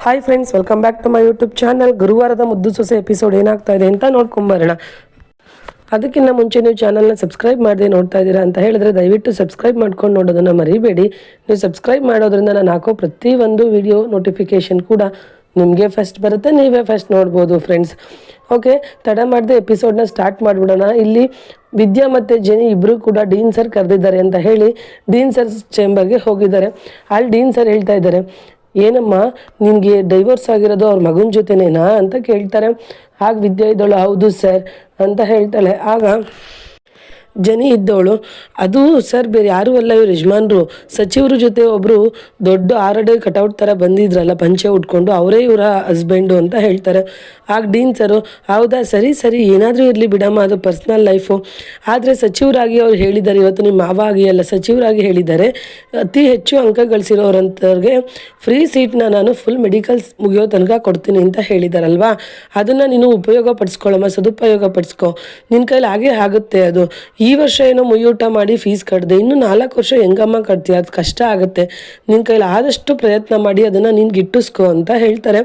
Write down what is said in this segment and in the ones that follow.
Hi friends, welcome back to my YouTube channel. ಗುರುವಾರದ ಮುದ್ದು ಸೊಸೆ ಎಪಿಸೋಡ್ ಏನಾಗ್ತಾ ಇದೆ ಅಂತ ನೋಡ್ಕೊಂಬರೋಣ. ಅದಕ್ಕಿಂತ ಮುಂಚೆ ನೀವು ಚಾನಲ್ನ ಸಬ್ಸ್ಕ್ರೈಬ್ ಮಾಡದೆ ನೋಡ್ತಾ ಇದ್ದೀರಾ ಅಂತ ಹೇಳಿದ್ರೆ ದಯವಿಟ್ಟು ಸಬ್ಸ್ಕ್ರೈಬ್ ಮಾಡ್ಕೊಂಡು ನೋಡೋದನ್ನು ಮರಿಬೇಡಿ. ನೀವು ಸಬ್ಸ್ಕ್ರೈಬ್ ಮಾಡೋದ್ರಿಂದ ನಾನು ಹಾಕೋ ಪ್ರತಿಯೊಂದು ವಿಡಿಯೋ ನೋಟಿಫಿಕೇಶನ್ ಕೂಡ ನಿಮಗೆ ಫಸ್ಟ್ ಬರುತ್ತೆ, ನೀವೇ ಫಸ್ಟ್ ನೋಡ್ಬೋದು ಫ್ರೆಂಡ್ಸ್. ಓಕೆ, ತಡ ಮಾಡದೆ ಎಪಿಸೋಡ್ನ ಸ್ಟಾರ್ಟ್ ಮಾಡಿಬಿಡೋಣ. ಇಲ್ಲಿ ವಿದ್ಯಾ ಮತ್ತು ಜೆನಿ ಇಬ್ಬರು ಕೂಡ ಡೀನ್ ಸರ್ ಕರೆದಿದ್ದಾರೆ ಅಂತ ಹೇಳಿ ಡೀನ್ ಸರ್ ಚೇಂಬರ್ಗೆ ಹೋಗಿದ್ದಾರೆ. ಅಲ್ಲಿ ಡೀನ್ ಸರ್ ಹೇಳ್ತಾ ಇದ್ದಾರೆ, ಏನಮ್ಮ ನಿನಗೆ ಡೈವೋರ್ಸ್ ಆಗಿರೋದು ಅವ್ರ ಮಗನ ಜೊತೆನೇನಾ ಅಂತ ಕೇಳ್ತಾರೆ. ಆಗ ವಿದ್ಯಾ ಇದ್ದವಳು ಹೌದು ಸರ್ ಅಂತ ಹೇಳ್ತಾಳೆ. ಆಗ ಜನಿ ಇದ್ದವಳು ಅದು ಸರ್ ಬೇರೆ ಯಾರೂ ಅಲ್ಲ, ಇವ್ರು ಯಜಮಾನ್ರು ಸಚಿವರ ಜೊತೆ ಒಬ್ಬರು ದೊಡ್ಡ ಆರಡೆ ಕಟೌಟ್ ಥರ ಬಂದಿದ್ರಲ್ಲ ಪಂಚೆ ಉಟ್ಕೊಂಡು, ಅವರೇ ಇವರ ಹಸ್ಬೆಂಡು ಅಂತ ಹೇಳ್ತಾರೆ. ಆಗ ಡೀನ್ ಸರು ಹೌದಾ ಸರಿ ಸರಿ ಏನಾದರೂ ಇರಲಿ ಬಿಡಮ್ಮ, ಅದು ಪರ್ಸ್ನಲ್ ಲೈಫು. ಆದರೆ ಸಚಿವರಾಗಿ ಅವ್ರು ಹೇಳಿದ್ದಾರೆ, ಇವತ್ತು ನಿಮ್ಮ ಮಾವ ಆಗಿ ಅಲ್ಲ ಸಚಿವರಾಗಿ ಹೇಳಿದ್ದಾರೆ, ಅತಿ ಹೆಚ್ಚು ಅಂಕ ಗಳಿಸಿರೋರಂಥವ್ರಿಗೆ ಫ್ರೀ ಸೀಟ್ನ ನಾನು ಫುಲ್ ಮೆಡಿಕಲ್ಸ್ ಮುಗಿಯೋ ತನಕ ಕೊಡ್ತೀನಿ ಅಂತ ಹೇಳಿದಾರಲ್ವಾ. ಅದನ್ನು ನೀನು ಉಪಯೋಗ ಪಡಿಸ್ಕೊಳ್ಳಮ್ಮ, ಸದುಪಯೋಗ ಪಡಿಸ್ಕೊ, ನಿನ್ನ ಕೈಲಿ ಹಾಗೆ ಆಗುತ್ತೆ. ಅದು ಈ ವರ್ಷ ಏನೋ ಮುಯ್ಯೂಟ ಮಾಡಿ ಫೀಸ್ ಕಟ್ಟಿದೆ, ಇನ್ನು 4 ವರ್ಷ ಹೆಂಗಮ್ಮ ಕಟ್ತೀಯ, ಅದು ಕಷ್ಟ ಆಗುತ್ತೆ, ನಿನ್ನ ಕೈಲಿ ಆದಷ್ಟು ಪ್ರಯತ್ನ ಮಾಡಿ ಅದನ್ನು ನೀನು ಗಿಟ್ಟಿಸ್ಕೊ ಅಂತ ಹೇಳ್ತಾರೆ.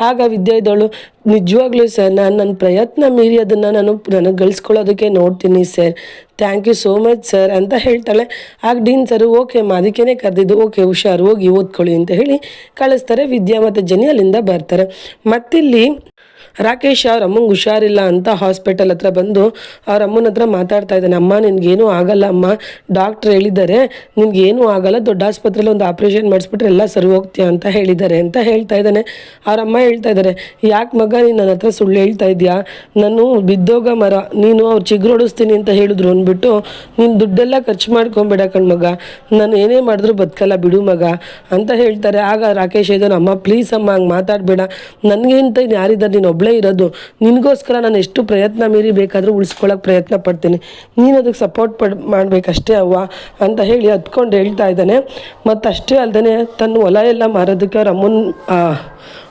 ಆಗ ವಿದ್ಯಾ ಇದ್ದವಳು ನಿಜವಾಗ್ಲೂ ಸರ್ ನನ್ನ ಪ್ರಯತ್ನ ಮೀರಿ ಅದನ್ನು ನನಗೆ ಗಳಿಸ್ಕೊಳ್ಳೋದಕ್ಕೆ ನೋಡ್ತೀನಿ sir, thank you so much sir ಅಂತ ಹೇಳ್ತಾಳೆ. ಆಗ ಡೀನ್ ಸರ್ ಓಕೆ ಅಮ್ಮ ಅದಕ್ಕೇ ಕರೆದಿದ್ದು, ಓಕೆ ಹುಷಾರು ಹೋಗಿ ಓದ್ಕೊಳ್ಳಿ ಅಂತ ಹೇಳಿ ಕಳಿಸ್ತಾರೆ. ವಿದ್ಯಾ ಮತ್ತು ಜನಿ ಅಲ್ಲಿಂದ ಬರ್ತಾರೆ. ಮತ್ತಿಲ್ಲಿ ರಾಕೇಶ್ ಅವ್ರ ಅಮ್ಮಂಗೆ ಹುಷಾರಿಲ್ಲ ಅಂತ ಹಾಸ್ಪಿಟಲ್ ಹತ್ರ ಬಂದು ಅವ್ರ ಅಮ್ಮನ ಹತ್ರ ಮಾತಾಡ್ತಾ ಇದ್ದಾನೆ. ಅಮ್ಮ ನಿನಗೇನೂ ಆಗಲ್ಲ ಅಮ್ಮ, ಡಾಕ್ಟ್ರ್ ಹೇಳಿದ್ದಾರೆ ನಿನಗೇನೂ ಆಗಲ್ಲ, ದೊಡ್ಡ ಆಸ್ಪತ್ರೆಯಲ್ಲಿ ಒಂದು ಆಪ್ರೇಷನ್ ಮಾಡಿಸ್ಬಿಟ್ರೆ ಎಲ್ಲ ಸರಿ ಹೋಗ್ತೀಯ ಅಂತ ಹೇಳಿದ್ದಾರೆ ಅಂತ ಹೇಳ್ತಾ ಇದ್ದಾನೆ. ಅವ್ರ ಅಮ್ಮ ಹೇಳ್ತಾ ಇದ್ದಾರೆ, ಯಾಕೆ ಮಗ ನೀನು ನನ್ನ ಹತ್ರ ಸುಳ್ಳು ಹೇಳ್ತಾ ಇದೆಯಾ, ನಾನು ಬಿದ್ದೋಗ ಮರ, ನೀನು ಅವ್ರು ಚಿಗುರೊಡಿಸ್ತೀನಿ ಅಂತ ಹೇಳಿದ್ರು ಅಂದ್ಬಿಟ್ಟು ನೀನು ದುಡ್ಡೆಲ್ಲ ಖರ್ಚು ಮಾಡ್ಕೊಂಬೇಡ ಕಣ್ಮಗ, ನಾನು ಏನೇ ಮಾಡಿದ್ರು ಬದುಕಲ್ಲ ಬಿಡು ಮಗ ಅಂತ ಹೇಳ್ತಾರೆ. ಆಗ ರಾಕೇಶ್ ಇದ್ದಾನೆ, ಅಮ್ಮ ಪ್ಲೀಸ್ ಅಮ್ಮ ಹಂಗೆ ಮಾತಾಡಬೇಡ, ನನಗೇಂತ ಯಾರಿದ್ದಾರೆ, ನೀನು ಒಬ್ಬಳೇ ಇರೋದು, ನಿನಗೋಸ್ಕರ ನಾನು ಎಷ್ಟು ಪ್ರಯತ್ನ ಮೀರಿ ಬೇಕಾದರೂ ಉಳಿಸ್ಕೊಳ್ಳೋಕೆ ಪ್ರಯತ್ನ ಪಡ್ತೀನಿ, ನೀನು ಅದಕ್ಕೆ ಸಪೋರ್ಟ್ ಮಾಡಬೇಕಷ್ಟೇ ಅವ್ವ ಅಂತ ಹೇಳಿ ಹತ್ಕೊಂಡು ಹೇಳ್ತಾ ಇದ್ದಾನೆ. ಮತ್ತು ಅಷ್ಟೇ ಅಲ್ಲದೆ ತನ್ನ ಹೊಲ ಎಲ್ಲ ಮಾರೋದಕ್ಕೆ ಅವ್ರ ಅಮ್ಮನ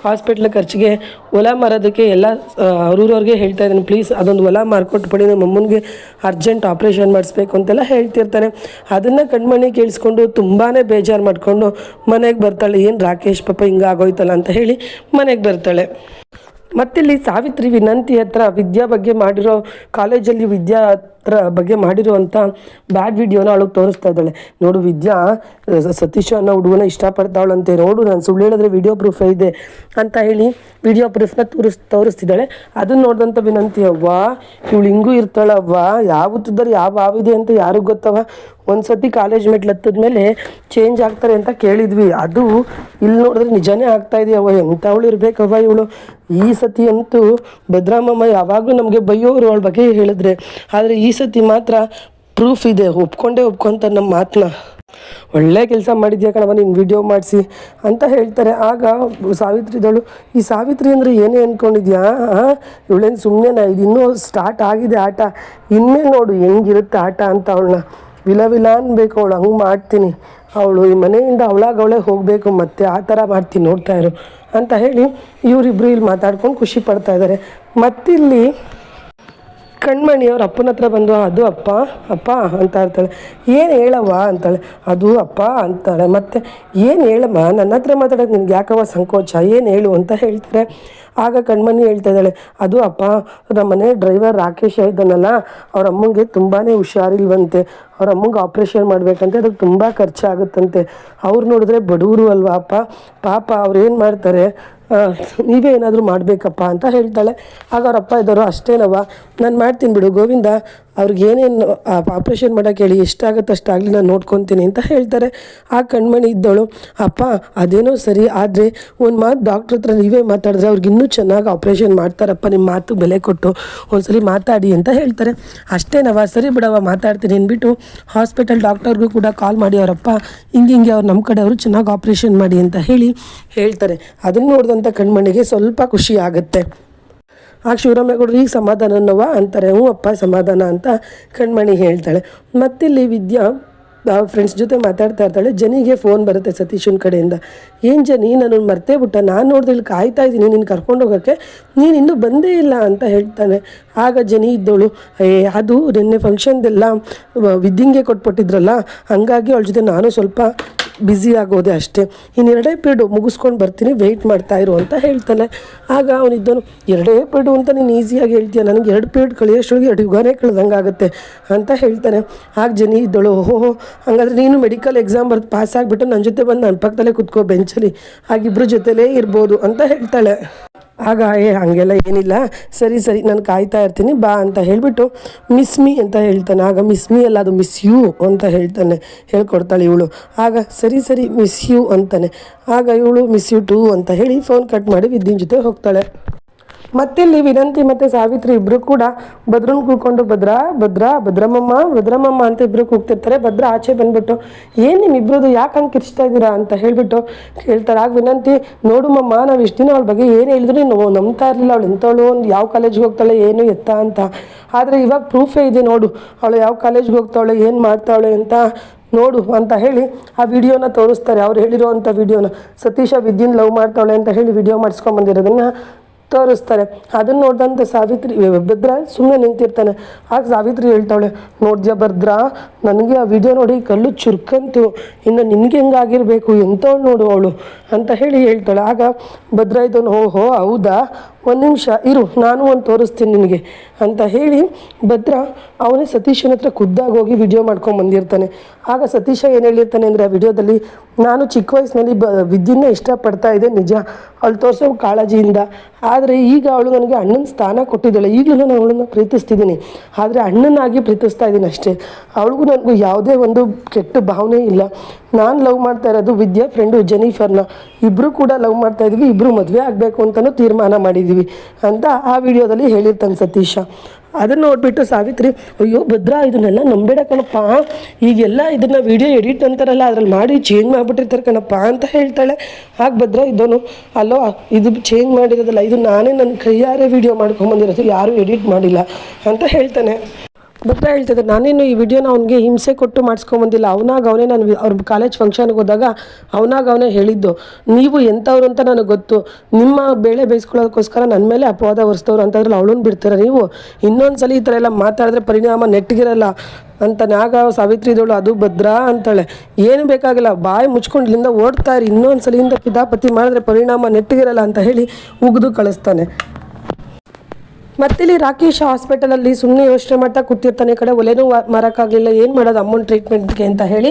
ಹಾಸ್ಪಿಟ್ಲ್ ಖರ್ಚಿಗೆ ಹೊಲ ಮಾರೋದಕ್ಕೆ ಎಲ್ಲ ಅವ್ರವ್ರಿಗೆ ಹೇಳ್ತಾ ಇದ್ದಾನೆ, ಪ್ಲೀಸ್ ಅದೊಂದು ಹೊಲ ಮಾರ್ಕೊಟ್ಬಿಡಿ, ನಮ್ಮ ಅಮ್ಮನಿಗೆ ಅರ್ಜೆಂಟ್ ಆಪ್ರೇಷನ್ ಮಾಡಿಸ್ಬೇಕು ಅಂತೆಲ್ಲ ಹೇಳ್ತಿರ್ತಾನೆ. ಅದನ್ನು ಕಣ್ಮಣಿ ಕೇಳಿಸ್ಕೊಂಡು ತುಂಬಾ ಬೇಜಾರು ಮಾಡಿಕೊಂಡು ಮನೆಗೆ ಬರ್ತಾಳೆ. ಏನು ರಾಕೇಶ್ ಪಾಪ ಹಿಂಗೆ ಆಗೋಯ್ತಲ್ಲ ಅಂತ ಹೇಳಿ ಮನೆಗೆ ಬರ್ತಾಳೆ. ಮತ್ತಿಲ್ಲಿ ಸಾವಿತ್ರಿ ವಿನಂತಿ ಹತ್ರ ವಿದ್ಯಾ ಬಗ್ಗೆ ಮಾಡಿರೋ, ಕಾಲೇಜಲ್ಲಿ ವಿದ್ಯಾ ಹತ್ರ ಬಗ್ಗೆ ಮಾಡಿರುವಂಥ ಬ್ಯಾಡ್ ವಿಡಿಯೋನ ಅವಳಿಗೆ ತೋರಿಸ್ತಾ ಇದ್ದಾಳೆ. ನೋಡು ವಿದ್ಯಾ ಸತೀಶ್ ಅನ್ನೋ ಹುಡುಗನ ಇಷ್ಟಪಡ್ತಾವಳಂತೆ, ನೋಡು ನಾನು ಸುಳ್ಳು ಹೇಳಿದ್ರೆ ವಿಡಿಯೋ ಪ್ರೂಫ್ ಇದೆ ಅಂತ ಹೇಳಿ ವಿಡಿಯೋ ಪ್ರೂಫ್ನ ತೋರಿಸ್ತಿದ್ದಾಳೆ. ಅದನ್ನು ನೋಡಿದಂಥ ವಿನಂತಿ, ಅವ್ವ ಇವಳು ಹಿಂಗೂ ಇರ್ತಾಳವ್ವ, ಯಾವತ್ತಿದ್ದರೆ ಯಾವ ಆವಿದೆ ಅಂತ ಯಾರಿಗೂ ಗೊತ್ತವ, ಒಂದು ಸತಿ ಕಾಲೇಜ್ ಮೆಟ್ಲು ಹತ್ತಿದ್ಮೇಲೆ ಚೇಂಜ್ ಆಗ್ತಾರೆ ಅಂತ ಕೇಳಿದ್ವಿ, ಅದು ಇಲ್ಲಿ ನೋಡಿದ್ರೆ ನಿಜನೇ ಆಗ್ತಾ ಇದೆಯವ್ವ, ಎಂಥವಳು ಇರಬೇಕವ್ವ ಇವಳು. ಈ ಸತಿ ಅಂತೂ ಭದ್ರಾಮಮ್ಮ ಯಾವಾಗಲೂ ನಮಗೆ ಬೈಯೋರು ಅವಳ ಬಗ್ಗೆ ಹೇಳಿದ್ರೆ, ಆದರೆ ಈ ಸತಿ ಮಾತ್ರ ಪ್ರೂಫ್ ಇದೆ, ಒಪ್ಕೊಂತಾರೆ ನಮ್ಮ ಮಾತನ್ನ. ಒಳ್ಳೆ ಕೆಲಸ ಮಾಡಿದ್ಯಾ ಕಣವ ನೀನು ವಿಡಿಯೋ ಮಾಡಿಸಿ ಅಂತ ಹೇಳ್ತಾರೆ. ಆಗ ಸಾವಿತ್ರಿದಳು, ಈ ಸಾವಿತ್ರಿ ಅಂದರೆ ಏನೇ ಅಂದ್ಕೊಂಡಿದ್ಯಾ, ಇವಳೇನು ಸುಮ್ಮನೆ, ಇದು ಇನ್ನೂ ಸ್ಟಾರ್ಟ್ ಆಗಿದೆ ಆಟ, ಇನ್ಮೇಲೆ ನೋಡು ಹೆಂಗಿರುತ್ತೆ ಆಟ ಅಂತ ಅವಳನ್ನ ವಿಲ ಅನ್ಬೇಕು, ಅವಳು ಹಂಗೆ ಮಾಡ್ತೀನಿ, ಅವಳು ಈ ಮನೆಯಿಂದ ಅವಳೇ ಹೋಗಬೇಕು, ಮತ್ತೆ ಆ ಥರ ಮಾಡ್ತೀನಿ ನೋಡ್ತಾ ಇರು ಅಂತ ಹೇಳಿ ಇವರಿಬ್ಬರು ಇಲ್ಲಿ ಮಾತಾಡ್ಕೊಂಡು ಖುಷಿ ಪಡ್ತಾ ಇದ್ದಾರೆ. ಮತ್ತಿಲ್ಲಿ ಕಣ್ಮಣಿ ಅವ್ರ ಅಪ್ಪನ ಹತ್ರ ಬಂದು, ಅದು ಅಪ್ಪ ಅಪ್ಪ ಅಂತ ಇರ್ತಾಳೆ. ಏನು ಹೇಳವ್ವ ಅಂತಾಳೆ. ಅದು ಅಪ್ಪ ಅಂತಾಳೆ. ಮತ್ತು ಏನು ಹೇಳಮ್ಮ, ನನ್ನ ಹತ್ರ ಮಾತಾಡೋದು ನಿನ್ಗೆ ಯಾಕವ್ವ ಸಂಕೋಚ, ಏನು ಹೇಳು ಅಂತ ಹೇಳ್ತಾರೆ. ಆಗ ಕಣ್ಮಣಿ ಹೇಳ್ತಾ ಇದ್ದಾಳೆ, ಅದು ಅಪ್ಪ ನಮ್ಮ ಮನೆ ಡ್ರೈವರ್ ರಾಕೇಶ್ ಇದ್ದಾನಲ್ಲ, ಅವ್ರ ಅಮ್ಮಂಗೆ ತುಂಬಾ ಹುಷಾರಿಲ್ವಂತೆ, ಅವ್ರ ಅಮ್ಮಂಗೆ ಆಪ್ರೇಷನ್ ಮಾಡಬೇಕಂತೆ, ಅದಕ್ಕೆ ತುಂಬ ಖರ್ಚಾಗುತ್ತಂತೆ, ಅವ್ರು ನೋಡಿದ್ರೆ ಬಡವರು ಅಲ್ವಾ ಅಪ್ಪ, ಪಾಪ ಅವ್ರು ಏನು ಮಾಡ್ತಾರೆ, ನೀವೇ ಏನಾದರೂ ಮಾಡಬೇಕಪ್ಪ ಅಂತ ಹೇಳ್ತಾಳೆ. ಆಗ ಅವರಪ್ಪ ಇದ್ದವರು, ಅಷ್ಟೇನವ್ವ ನಾನು ಮಾಡ್ತೀನಿ ಬಿಡು ಗೋವಿಂದ, ಅವ್ರಿಗೇನೇನು ಆಪ್ರೇಷನ್ ಮಾಡೋಕ್ಕೆ ಹೇಳಿ ಎಷ್ಟಾಗುತ್ತೆ ಅಷ್ಟಾಗಲಿ ನಾನು ನೋಡ್ಕೊತೀನಿ ಅಂತ ಹೇಳ್ತಾರೆ. ಆ ಕಣ್ಮಣಿ ಇದ್ದವಳು, ಅಪ್ಪ ಅದೇನೋ ಸರಿ, ಆದರೆ ಒಂದು ಮಾತು ಡಾಕ್ಟ್ರ್ ಹತ್ರ ನೀವೇ ಮಾತಾಡಿದ್ರೆ ಅವ್ರಿಗೆ ಇನ್ನೂ ಚೆನ್ನಾಗಿ ಆಪ್ರೇಷನ್ ಮಾಡ್ತಾರಪ್ಪ, ನಿಮ್ಮ ಮಾತು ಬೆಲೆ ಕೊಟ್ಟು ಒಂದ್ಸಲಿ ಮಾತಾಡಿ ಅಂತ ಹೇಳ್ತಾರೆ. ಅಷ್ಟೇನವ, ಸರಿ ಬಿಡವ ಮಾತಾಡ್ತೀನಿ ಅಂದ್ಬಿಟ್ಟು ಹಾಸ್ಪಿಟಲ್ ಡಾಕ್ಟರ್ಗೂ ಕೂಡ ಕಾಲ್ ಮಾಡಿ ಅವರಪ್ಪ ಹಿಂಗೆ ಅವ್ರು ನಮ್ಮ ಕಡೆ ಅವರು ಚೆನ್ನಾಗಿ ಆಪ್ರೇಷನ್ ಮಾಡಿ ಅಂತ ಹೇಳ್ತಾರೆ. ಅದನ್ನು ನೋಡಿದಂಥ ಕಣ್ಮಣಿಗೆ ಸ್ವಲ್ಪ ಖುಷಿ ಆಗುತ್ತೆ. ಆಗ ಶಿವರಾಮೇಗೌಡರು ಈಗ ಸಮಾಧಾನನವ ಅಂತಾರೆ. ಹ್ಞೂ ಅಪ್ಪ ಸಮಾಧಾನ ಅಂತ ಕಣ್ಮಣಿ ಹೇಳ್ತಾಳೆ. ಮತ್ತಿಲ್ಲಿ ವಿದ್ಯಾ ಫ್ರೆಂಡ್ಸ್ ಜೊತೆ ಮಾತಾಡ್ತಾ ಇರ್ತಾಳೆ. ಜನಿಗೆ ಫೋನ್ ಬರುತ್ತೆ ಸತೀಶನ ಕಡೆಯಿಂದ, ಏನು ಜನಿ ನಾನು ಮರ್ತೇ ಬಿಟ್ಟ, ನಾನು ನೋಡಿದ್ರೆ ಇಲ್ಲಿ ಕಾಯ್ತಾ ಇದ್ದೀನಿ ನೀನು ಕರ್ಕೊಂಡು ಹೋಗೋಕ್ಕೆ, ನೀನು ಇನ್ನೂ ಬಂದೇ ಇಲ್ಲ ಅಂತ ಹೇಳ್ತಾನೆ. ಆಗ ಜನಿ ಇದ್ದವಳು, ಅದು ನಿನ್ನೆ ಫಂಕ್ಷನ್ದೆಲ್ಲ ವಿದ್ಯಂಗೆ ಕೊಟ್ಬಿಟ್ಟಿದ್ರಲ್ಲ, ಹಾಗಾಗಿ ಅವಳ ಜೊತೆ ನಾನು ಸ್ವಲ್ಪ ಬ್ಯುಸಿ ಆಗೋದೆ ಅಷ್ಟೇ, ಇನ್ನು 2 ಪೀರಿಯಡು ಮುಗಿಸ್ಕೊಂಡು ಬರ್ತೀನಿ, ವೆಯ್ಟ್ ಮಾಡ್ತಾಯಿರು ಅಂತ ಹೇಳ್ತಾನೆ. ಆಗ ಅವನಿದ್ದನು 2 ಪೀರಿಯಡು ಅಂತ ನೀನು ಈಸಿಯಾಗಿ ಹೇಳ್ತೀಯ, ನನಗೆ 2 ಪೀರಿಯಡ್ ಕಳಿಯೋಷ್ಟೊಳಗೆ 2 ಯುಗನೇ ಕಳೆದಂಗೆ ಆಗುತ್ತೆ ಅಂತ ಹೇಳ್ತಾನೆ. ಆಗ ಜನಿ ಇದ್ದಳು, ಓಹೋ ಹಂಗಾದ್ರೆ ನೀನು ಮೆಡಿಕಲ್ ಎಕ್ಸಾಮ್ ಬರ್ದು ಪಾಸ್ ಆಗಿಬಿಟ್ಟು ನನ್ನ ಜೊತೆ ಬಂದು ನನ್ನ ಪಕ್ಕದಲ್ಲೇ ಕುತ್ಕೋ ಬೆಂಚಲ್ಲಿ, ಆಗಿಬ್ಬರು ಜೊತೆಲೇ ಇರ್ಬೋದು ಅಂತ ಹೇಳ್ತಾಳೆ. ಆಗ ಹಾಗೆಲ್ಲ ಏನಿಲ್ಲ, ಸರಿ ನಾನು ಕಾಯ್ತಾ ಇರ್ತೀನಿ ಬಾ ಅಂತ ಹೇಳಿಬಿಟ್ಟು ಮಿಸ್ ಮೀ ಅಂತ ಹೇಳ್ತಾನೆ. ಆಗ ಮಿಸ್ ಮೀ ಅಲ್ಲ, ಅದು ಮಿಸ್ ಯು ಅಂತ ಹೇಳ್ಕೊಡ್ತಾಳೆ ಇವಳು. ಆಗ ಸರಿ ಮಿಸ್ ಯು ಅಂತಾನೆ. ಆಗ ಇವಳು ಮಿಸ್ ಯು ಟು ಅಂತ ಹೇಳಿ ಫೋನ್ ಕಟ್ ಮಾಡಿ ವಿದ್ಯುನ್ ಜೊತೆ ಹೋಗ್ತಾಳೆ. ಮತ್ತಿಲ್ಲಿ ವಿನಂತಿ ಮತ್ತು ಸಾವಿತ್ರಿ ಇಬ್ಬರು ಕೂಡ ಭದ್ರನ ಕೂತ್ಕೊಂಡು ಭದ್ರಮಮ್ಮ ಅಂತ ಇಬ್ಬರು ಕೂಗ್ತಿರ್ತಾರೆ. ಭದ್ರ ಆಚೆ ಬಂದ್ಬಿಟ್ಟು ಏನು ನಿಮ್ಮಿಬ್ರದ್ದು ಯಾಕೆ ಹಂಗೆ ಕಿರ್ಚ್ತಾ ಇದ್ದೀರಾ ಅಂತ ಹೇಳಿಬಿಟ್ಟು ಕೇಳ್ತಾರೆ. ಆಗ ವಿನಂತಿ, ನೋಡು ಮಮ್ಮ, ನಾವು ಇಷ್ಟು ದಿನ ಅವಳ ಬಗ್ಗೆ ಏನು ಹೇಳಿದ್ರು ನೀನು ನಂಬ್ತಾ ಇರಲಿಲ್ಲ, ಅವಳು ಎಂಥವಳು, ಯಾವ ಕಾಲೇಜ್ಗೆ ಹೋಗ್ತಾಳೆ ಏನು ಎತ್ತ ಅಂತ. ಆದರೆ ಇವಾಗ ಪ್ರೂಫೇ ಇದೆ ನೋಡು, ಅವಳು ಯಾವ ಕಾಲೇಜ್ಗೆ ಹೋಗ್ತಾವಳೆ ಏನು ಮಾಡ್ತಾವಳೆ ಅಂತ ನೋಡು ಅಂತ ಹೇಳಿ ಆ ವಿಡಿಯೋನ ತೋರಿಸ್ತಾರೆ. ಅವ್ರು ಹೇಳಿರೋ ಅಂಥ ವಿಡಿಯೋನ, ಸತೀಶ ವಿದ್ಯುನ್ ಲವ್ ಮಾಡ್ತಾವಳೆ ಅಂತ ಹೇಳಿ ವಿಡಿಯೋ ಮಾಡಿಸ್ಕೊಂಬಂದಿರೋದನ್ನು ತೋರಿಸ್ತಾರೆ. ಅದನ್ನು ನೋಡಿದಂಥ ಭದ್ರ ಸುಮ್ಮನೆ ನಿಂತಿರ್ತಾನೆ. ಆಗ ಸಾವಿತ್ರಿ ಹೇಳ್ತಾವಳೆ, ನೋಡ್ದ್ಯಾ ಭದ್ರ, ನನಗೆ ಆ ವಿಡಿಯೋ ನೋಡಿ ಕಲ್ಲು ಚುರ್ಕಂತು, ಇನ್ನು ನಿನಗೆ ಹೆಂಗಾಗಿರಬೇಕು, ಎಂಥವಳು ನೋಡು ಅವಳು ಅಂತ ಹೇಳ್ತಾಳೆ. ಆಗ ಭದ್ರ ಇದ್ದವನು, ಓಹೋ ಹೌದಾ, ಒಂದು ನಿಮಿಷ ಇರು, ನಾನು ಒಂದು ತೋರಿಸ್ತೀನಿ ನಿನಗೆ ಅಂತ ಹೇಳಿ ಭದ್ರ ಅವನೇ ಸತೀಶನ ಹತ್ರ ಖುದ್ದಾಗಿ ಹೋಗಿ ವಿಡಿಯೋ ಮಾಡ್ಕೊಂಬಂದಿರ್ತಾನೆ. ಆಗ ಸತೀಶ ಏನು ಹೇಳಿರ್ತಾನೆ ಅಂದರೆ, ಆ ವಿಡಿಯೋದಲ್ಲಿ ನಾನು ಚಿಕ್ಕ ವಯಸ್ಸಿನಲ್ಲಿ ವಿದ್ಯುನ್ನೇ ಇಷ್ಟಪಡ್ತಾ ಇದ್ದೆ ನಿಜ, ಅವಳು ತೋರಿಸೋ ಕಾಳಜಿಯಿಂದ. ಆದರೆ ಈಗ ಅವಳು ನನಗೆ ಅಣ್ಣನ ಸ್ಥಾನ ಕೊಟ್ಟಿದ್ದಾಳೆ, ಈಗಲೂ ನಾನು ಅವಳನ್ನು ಪ್ರೀತಿಸ್ತಿದ್ದೀನಿ, ಆದರೆ ಅಣ್ಣನಾಗಿ ಪ್ರೀತಿಸ್ತಾ ಇದ್ದೀನಿ ಅಷ್ಟೇ. ಅವಳಿಗೂ ನನಗೂ ಯಾವುದೇ ಒಂದು ಕೆಟ್ಟ ಭಾವನೆ ಇಲ್ಲ. ನಾನು ಲವ್ ಮಾಡ್ತಾ ಇರೋದು ವಿದ್ಯಾ ಫ್ರೆಂಡು ಜೆನಿಫರ್ನ, ಇಬ್ಬರು ಕೂಡ ಲವ್ ಮಾಡ್ತಾ ಇದ್ವಿ, ಇಬ್ಬರು ಮದುವೆ ಆಗಬೇಕು ಅಂತಲೂ ತೀರ್ಮಾನ ಮಾಡಿದ್ದೀವಿ ಅಂತ ಆ ವಿಡಿಯೋದಲ್ಲಿ ಹೇಳಿರ್ತಾನೆ ಸತೀಶ. ಅದನ್ನು ನೋಡಿಬಿಟ್ಟು ಸಾವಿತ್ರಿ, ಅಯ್ಯೋ ಭದ್ರ, ಇದನ್ನೆಲ್ಲ ನಂಬೇಡ ಕಣಪ್ಪ, ಈಗೆಲ್ಲ ಇದನ್ನು ವಿಡಿಯೋ ಎಡಿಟ್ ಅಂತಾರಲ್ಲ ಅದ್ರಲ್ಲಿ ಮಾಡಿ ಚೇಂಜ್ ಮಾಡಿಬಿಟ್ಟಿರ್ತಾರೆ ಕಣಪ್ಪ ಅಂತ ಹೇಳ್ತಾಳೆ. ಆಗ ಭದ್ರ ಇದ್ದವನು, ಅಲ್ಲೋ ಇದು ಚೇಂಜ್ ಮಾಡಿರೋದಲ್ಲ, ಇದು ನಾನೇ ನನ್ನ ಕೈಯಾರೆ ವಿಡಿಯೋ ಮಾಡ್ಕೊಂಬಂದಿರೋದು, ಯಾರೂ ಎಡಿಟ್ ಮಾಡಿಲ್ಲ ಅಂತ ಹೇಳ್ತಾನೆ. ಭದ್ರ ಹೇಳ್ತಿದ್ದೆ, ನಾನೇನು ಈ ವಿಡಿಯೋನ ಅವ್ನಿಗೆ ಹಿಂಸೆ ಕೊಟ್ಟು ಮಾಡಿಸ್ಕೊಂಬಂದಿಲ್ಲ, ಅವನೇ ನಾನು ಅವ್ರ ಕಾಲೇಜ್ ಫಂಕ್ಷನ್ಗೆ ಹೋದಾಗ ಅವನೇ ಹೇಳಿದ್ದು, ನೀವು ಎಂಥವ್ರು ಅಂತ ನನಗೆ ಗೊತ್ತು, ನಿಮ್ಮ ಬೇಳೆ ಬೇಯಿಸ್ಕೊಳ್ಳೋದಕ್ಕೋಸ್ಕರ ನನ್ನ ಮೇಲೆ ಅಪವಾದ ಹೊರಿಸ್ತವ್ರು ಅಂತಂದ್ರೆ ಅವಳನ್ನ ಬಿಡ್ತೀರ ನೀವು, ಇನ್ನೊಂದು ಸಲ ಈ ಥರ ಎಲ್ಲ ಮಾತಾಡಿದ್ರೆ ಪರಿಣಾಮ ನೆಟ್ಟಿಗಿರಲ್ಲ ಅಂತಾನೆ. ಆಗ ಸಾವಿತ್ರಿ ಇದ್ದವಳು, ಅದು ಭದ್ರ ಅಂತಾಳೆ, ಏನು ಬೇಕಾಗಿಲ್ಲ, ಬಾಯಿ ಮುಚ್ಕೊಂಡು ಇಲ್ಲಿಂದ ಓಡ್ತಾ ಇರಿ, ಇನ್ನೊಂದು ಸಲಿಂದ ಕಿತಾಪತಿ ಮಾಡಿದ್ರೆ ಪರಿಣಾಮ ನೆಟ್ಟಿಗಿರಲ್ಲ ಅಂತ ಹೇಳಿ ಉಗಿದು ಕಳಿಸ್ತಾನೆ. ಮತ್ತಿಲ್ಲಿ ರಾಕೇಶ್ ಹಾಸ್ಪಿಟಲಲ್ಲಿ ಸುಮ್ಮನೆ ಯೋಚನೆ ಮಾಡ್ತಾ ಕೂತಿರ್ತಾನೆ. ಈ ಕಡೆ ಒಲೆನೂ ಮಾರೋಕ್ಕಾಗಲಿಲ್ಲ, ಏನು ಮಾಡೋದು ಅಮ್ಮನ ಟ್ರೀಟ್ಮೆಂಟ್ಗೆ ಅಂತ ಹೇಳಿ.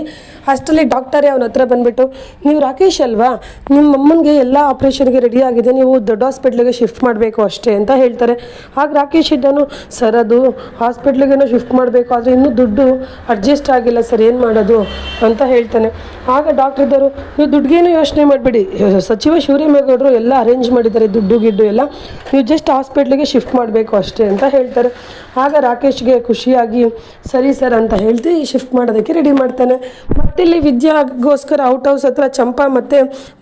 ಅಷ್ಟರಲ್ಲಿ ಡಾಕ್ಟರೇ ಅವನ ಹತ್ರ ಬಂದುಬಿಟ್ಟು, ನೀವು ರಾಕೇಶ್ ಅಲ್ವಾ, ನಿಮ್ಮ ಅಮ್ಮನಿಗೆ ಎಲ್ಲ ಆಪ್ರೇಷನ್ಗೆ ರೆಡಿ ಆಗಿದೆ, ನೀವು ದೊಡ್ಡ ಹಾಸ್ಪಿಟ್ಲಿಗೆ ಶಿಫ್ಟ್ ಮಾಡಬೇಕು ಅಷ್ಟೇ ಅಂತ ಹೇಳ್ತಾರೆ. ಆಗ ರಾಕೇಶ್ ಇದ್ದನು, ಸರ್ ಅದು ಹಾಸ್ಪಿಟ್ಲಿಗೇನೋ ಶಿಫ್ಟ್ ಮಾಡಬೇಕು, ಆದರೆ ಇನ್ನೂ ದುಡ್ಡು ಅಡ್ಜಸ್ಟ್ ಆಗಿಲ್ಲ ಸರ್, ಏನು ಮಾಡೋದು ಅಂತ ಹೇಳ್ತಾನೆ. ಆಗ ಡಾಕ್ಟರ್ ಇದ್ದರು, ನೀವು ದುಡ್ಡಿಗೇನು ಯೋಚನೆ ಮಾಡಬೇಡಿ, ಸಚಿವ ಶಿವರಾಮೇಗೌಡರು ಎಲ್ಲ ಅರೇಂಜ್ ಮಾಡಿದ್ದಾರೆ, ದುಡ್ಡು ಗಿಡ್ಡು ಎಲ್ಲ, ನೀವು ಜಸ್ಟ್ ಹಾಸ್ಪಿಟ್ಲಿಗೆ ಶಿಫ್ಟ್ ಮಾಡಬೇಕು ಅಷ್ಟೇ ಅಂತ ಹೇಳ್ತಾರೆ. ಆಗ ರಾಕೇಶ್ಗೆ ಖುಷಿಯಾಗಿ ಸರಿ ಸರ್ ಅಂತ ಹೇಳ್ತಿ ಶಿಫ್ಟ್ ಮಾಡೋದಕ್ಕೆ ರೆಡಿ ಮಾಡ್ತಾನೆ. ಮತ್ತಿಲ್ಲಿ ವಿದ್ಯಾಗೋಸ್ಕರ ಔಟ್ ಹೌಸ್ ಹತ್ರ ಚಂಪಾ ಮತ್ತು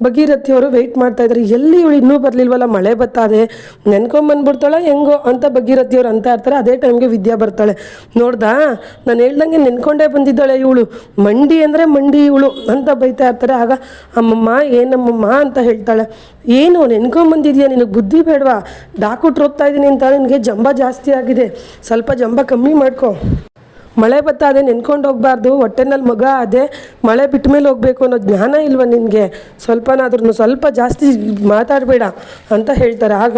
ಭಗೀರಥಿಯವರು ವೆಯ್ಟ್ ಮಾಡ್ತಾ ಇದ್ದಾರೆ. ಎಲ್ಲಿ ಇವಳು ಇನ್ನೂ ಬರಲಿಲ್ವಲ್ಲ, ಮಳೆ ಬತ್ತಾದೆ, ನೆನ್ಕೊಂಬಂದ್ಬಿಡ್ತಾಳೆ ಹೆಂಗೋ ಅಂತ ಭಗೀರಥಿಯವರು ಅಂತ ಇರ್ತಾರೆ. ಅದೇ ಟೈಮ್ಗೆ ವಿದ್ಯಾ ಬರ್ತಾಳೆ. ನೋಡ್ದಾ, ನಾನು ಹೇಳ್ದಂಗೆ ನೆನ್ಕೊಂಡೇ ಬಂದಿದ್ದಾಳೆ ಇವಳು, ಮಂಡಿ ಅಂದರೆ ಮಂಡಿ ಇವಳು ಅಂತ ಬೈತಾ ಇರ್ತಾರೆ. ಆಗ ಅಮ್ಮಮ್ಮ ಏನಮ್ಮಮ್ಮ ಅಂತ ಹೇಳ್ತಾಳೆ. ಏನು ನೆನ್ಕೊಂಬಂದಿದ್ಯಾ, ನಿನಗೆ ಬುದ್ಧಿ ಬೇಡವಾ, ಡಾಕ್ಟ್ರು ಹೋಗ್ತಾ ಇದ್ದೀನಿ ಅಂತ ನಿನಗೆ ಜಂಬ ಜಾಸ್ತಿ ಆಗಿದೆ, ಸ್ವಲ್ಪ ಜಂಬ ಕಮ್ಮಿ ಮಾಡ್ಕೊ, ಮಳೆ ಬತ್ತಾದೆ ನೆನ್ಕೊಂಡು ಹೋಗಬಾರ್ದು, ಹೊಟ್ಟೆನಲ್ಲಿ ಮಗ ಅದೇ ಮಳೆ ಬಿಟ್ಟ ಮೇಲೆ ಹೋಗಬೇಕು ಅನ್ನೋ ಜ್ಞಾನ ಇಲ್ವ ನಿನಗೆ, ಸ್ವಲ್ಪನಾದ್ರೂ ಸ್ವಲ್ಪ ಜಾಸ್ತಿ ಮಾತಾಡಬೇಡ ಅಂತ ಹೇಳ್ತಾರೆ. ಆಗ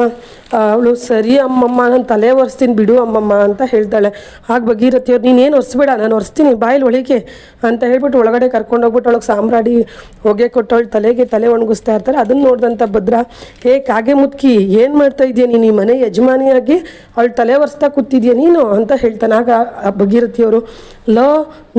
ಅವಳು ಸರಿ ಅಮ್ಮಮ್ಮ, ನಾನು ತಲೆ ಒರೆಸ್ತೀನಿ ಬಿಡು ಅಮ್ಮಮ್ಮ ಅಂತ ಹೇಳ್ತಾಳೆ. ಆಗ ಭಗೀರಥಿಯವ್ರು, ನೀನೇನು ಒರೆಸ್ಬೇಡ, ನಾನು ಒರೆಸ್ತೀನಿ ಬಾಯಲ್ಲಿ ಒಳಗೆ ಅಂತ ಹೇಳ್ಬಿಟ್ಟು ಒಳಗಡೆ ಕರ್ಕೊಂಡೋಗ್ಬಿಟ್ಟು ಅವಳಿಗೆ ಸಾಂಬ್ರಾಡಿ ಹೊಗೆ ಕೊಟ್ಟವಳು ತಲೆ ಒಣಗಿಸ್ತಾ ಇರ್ತಾರೆ. ಅದನ್ನು ನೋಡಿದಂಥ ಭದ್ರ, ಕಾಗೆ ಮುತ್ಕಿ ಏನು ಮಾಡ್ತಾ ಇದೆಯಾ ನೀನು, ಈ ಮನೆ ಯಜಮಾನಿಯಾಗಿ ಅವಳು ತಲೆ ಒರೆಸ್ತಾ ಕೂತಿದ್ಯಾ ನೀನು ಅಂತ ಹೇಳ್ತಾನೆ. ಆಗ ಭಗೀರಥಿಯವರು, ಲೋ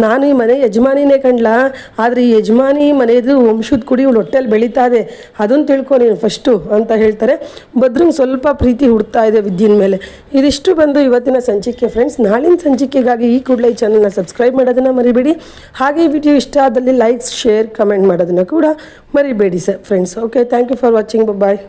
ನಾನು ಈ ಮನೆ ಯಜಮಾನಿನೇ ಕಂಡ್ಲಾ, ಆದರೆ ಈ ಯಜಮಾನಿ ಮನೆಯದು ವಂಶದ ಕುಡಿ ಇವಳು ಹೊಟ್ಟೆಲ್ಲಿ ಬೆಳೀತಾ ಇದೆ, ಅದನ್ನು ತಿಳ್ಕೊ ನೀನು ಫಸ್ಟು ಅಂತ ಹೇಳ್ತಾರೆ. ಭದ್ರಂಗೆ ಸ್ವಲ್ಪ ಪ್ರೀತಿ ಹುಡ್ತಾ ಇದೆ ವಿದ್ಯೆನ ಮೇಲೆ. ಇದಿಷ್ಟು ಬಂದು ಇವತ್ತಿನ ಸಂಚಿಕೆ ಫ್ರೆಂಡ್ಸ್. ನಾಳಿನ ಸಂಚಿಕೆಗಾಗಿ ಈ ಕೂಡಲೇ ಈ ಚಾನಲ್ನ ಸಬ್ಸ್ಕ್ರೈಬ್ ಮಾಡೋದನ್ನು ಮರಿಬೇಡಿ. ಹಾಗೆ ಈ ವಿಡಿಯೋ ಇಷ್ಟ ಆದಲ್ಲಿ ಲೈಕ್ಸ್, ಶೇರ್, ಕಮೆಂಟ್ ಮಾಡೋದನ್ನು ಕೂಡ ಮರಿಬೇಡಿ sir friends. Okay, thank you for watching, bye.